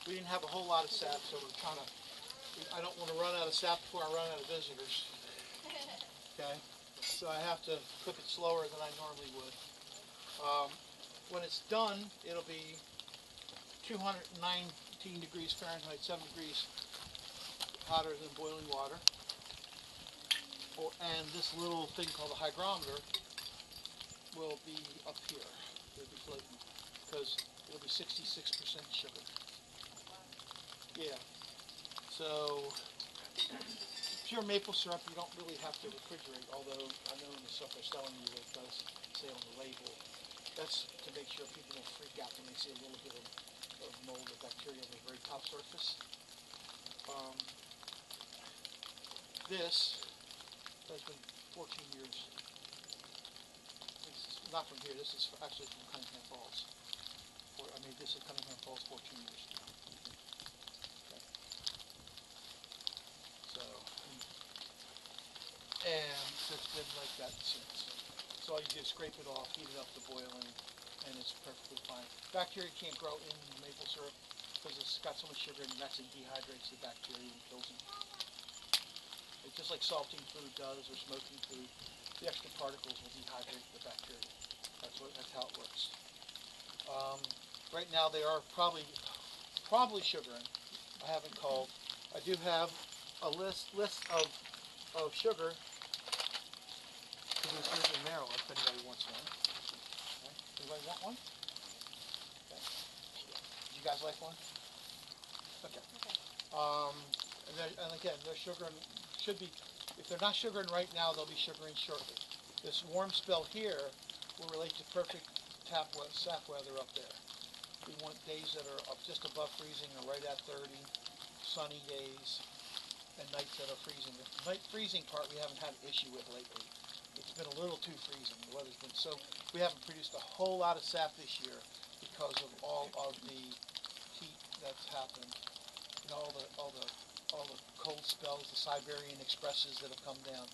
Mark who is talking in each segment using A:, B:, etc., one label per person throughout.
A: We didn't have a whole lot of sap, so we're trying to, I don't want to run out of sap before I run out of visitors. Okay, so I have to cook it slower than I normally would. When it's done, it'll be 219 degrees Fahrenheit, 7 degrees hotter than boiling water. And this little thing called a hygrometer will be up here. It'll be floating because it'll be 66% sugar. Yeah. So pure maple syrup you don't really have to refrigerate, although I know in the stuff they're selling you it does say on the label. That's to make sure people don't freak out when they see a little bit of mold or bacteria on the very top surface. This has been 14 years. This is not from here, this is actually from Cunningham Falls. I made this at Cunningham Falls 14 years ago. Okay. So, and it's been like that since. So all you do is scrape it off, heat it up to boiling, and it's perfectly fine. Bacteria can't grow in maple syrup because it's got so much sugar in it, and actually dehydrates the bacteria and kills them. It's just like salting food does or smoking food. The extra particles will dehydrate the bacteria. That's how it works. Right now they are probably sugaring. I haven't called. I do have a list of sugar producers in Maryland if anybody wants one. Okay. Anybody want one? Okay. Do you guys like one? Okay. And again, they're sugaring. Should be, if they're not sugaring right now, they'll be sugaring shortly. This warm spell here will relate to perfect sap weather up there. We want days that are up just above freezing or right at 30, sunny days, and nights that are freezing. The night freezing part we haven't had an issue with lately. It's been a little too freezing. The weather's been so, we haven't produced a whole lot of sap this year because of all of the heat that's happened. You know, all the cold spells, the Siberian expresses that have come down.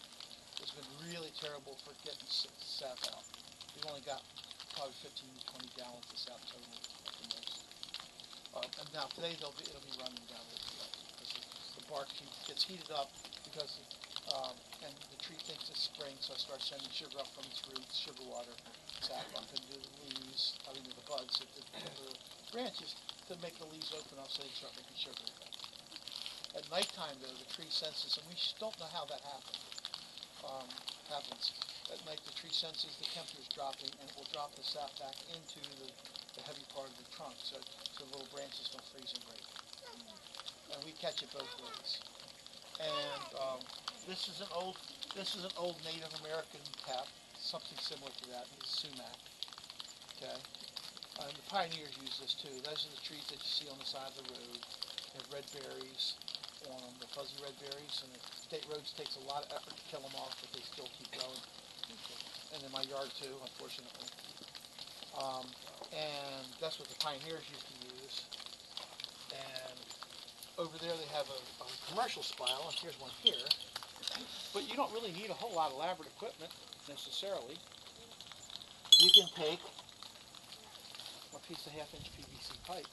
A: It's been really terrible for getting sap out. We've only got probably 15 to 20 gallons of sap total at the most. And now today it'll be running down because the bark gets heated up because and the tree thinks it's spring, so it starts sending sugar up from its roots, sugar water, sap up into the leaves, into the buds, the branches to make the leaves open up so they start making sugar again. At nighttime, though, the tree senses, and we don't know how that happens. At night, the tree senses the temperature's dropping, and it will drop the sap back into the heavy part of the trunk, so the little branches don't freeze and break. And we catch it both ways. And this is an old Native American tap, something similar to that. It's sumac. Okay. And the pioneers use this too. Those are the trees that you see on the side of the road. They have red berries on them, the fuzzy red berries, and the state roads takes a lot of effort to kill them off, but they still keep growing. And in my yard too, unfortunately. And that's what the pioneers used to use. And over there they have a commercial spile, and here's one here. But you don't really need a whole lot of elaborate equipment necessarily. You can take a piece of half-inch PVC pipe,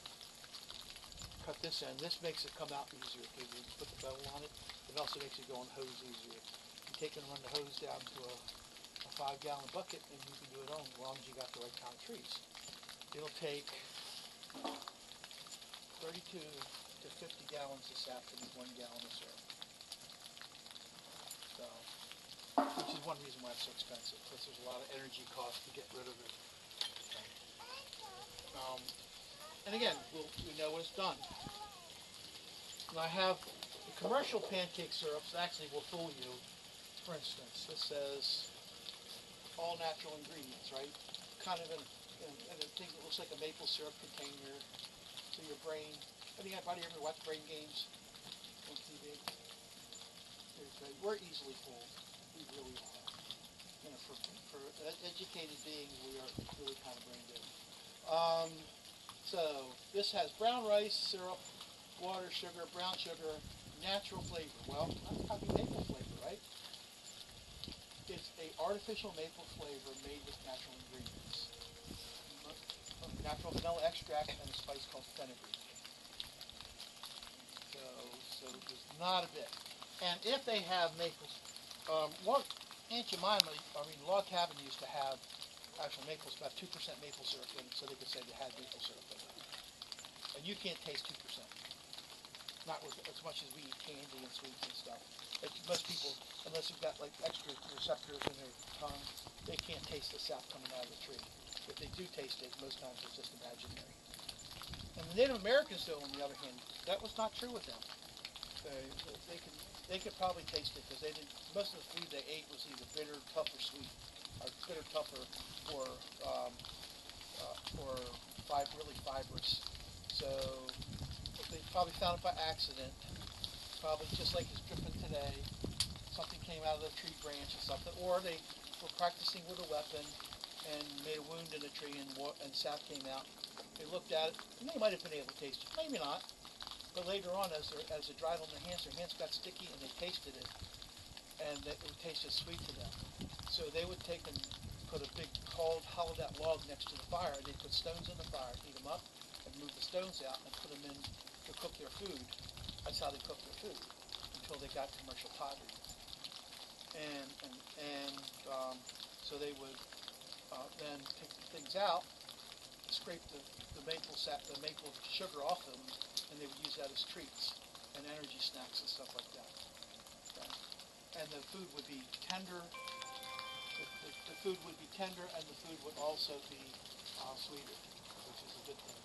A: cut this end. This makes it come out easier because you put the bevel on it. It also makes it go on hose easier. You take and run the hose down to a 5-gallon bucket, and you can do it on as long as you got the right kind of trees. It'll take 32 to 50 gallons of sap to make 1 gallon of syrup. So, which is one reason why it's so expensive, because there's a lot of energy cost to get rid of it. And again, we know when it's done. And I have the commercial pancake syrups actually will fool you. For instance, this says all natural ingredients, right? Kind of in a thing that looks like a maple syrup container. So your brain, anybody ever watch brain games on TV? We're easily fooled. We really are. You know, for educated beings, we are really kind of brain dead. So this has brown rice, syrup, water, sugar, brown sugar, natural flavor. Well, that's probably maple flavor, right? It's an artificial maple flavor made with natural ingredients. Natural vanilla extract and a spice called fenugreek. So there's not a bit. And if they have maples, Aunt Jemima, Log Cabin used to have actual maples, about 2% maple syrup in it, so they could say they had maple syrup in it. And you can't taste 2%. Not with as much as we eat candy and sweets and stuff. Most people, unless you've got like extra receptors in their tongue, they can't taste the sap coming out of the tree. If they do taste it, most times it's just imaginary. And the Native Americans, though, on the other hand, that was not true with them. They could probably taste it because they didn't. Most of the food they ate was either bitter, tough, or sweet, or bitter, tough, or really fibrous. So they probably found it by accident. Probably just like it's dripping today. Something came out of the tree branch or something, or they were practicing with a weapon and made a wound in the tree and sap came out. They looked at it, and they might have been able to taste it, maybe not. But later on, as it dried on their hands got sticky, and they tasted it, and it tasted sweet to them. So they would take and put a big hollowed out log next to the fire, and they'd put stones in the fire, heat them up, and move the stones out, and put them in to cook their food. That's how they cooked their food until they got commercial pottery. So they would then take the things out, scrape the maple sugar off them, and they would use that as treats and energy snacks and stuff like that. Okay. And the food would be tender. The food would be tender, and the food would also be sweeter, which is a good thing.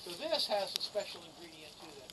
A: So this has a special ingredient to that.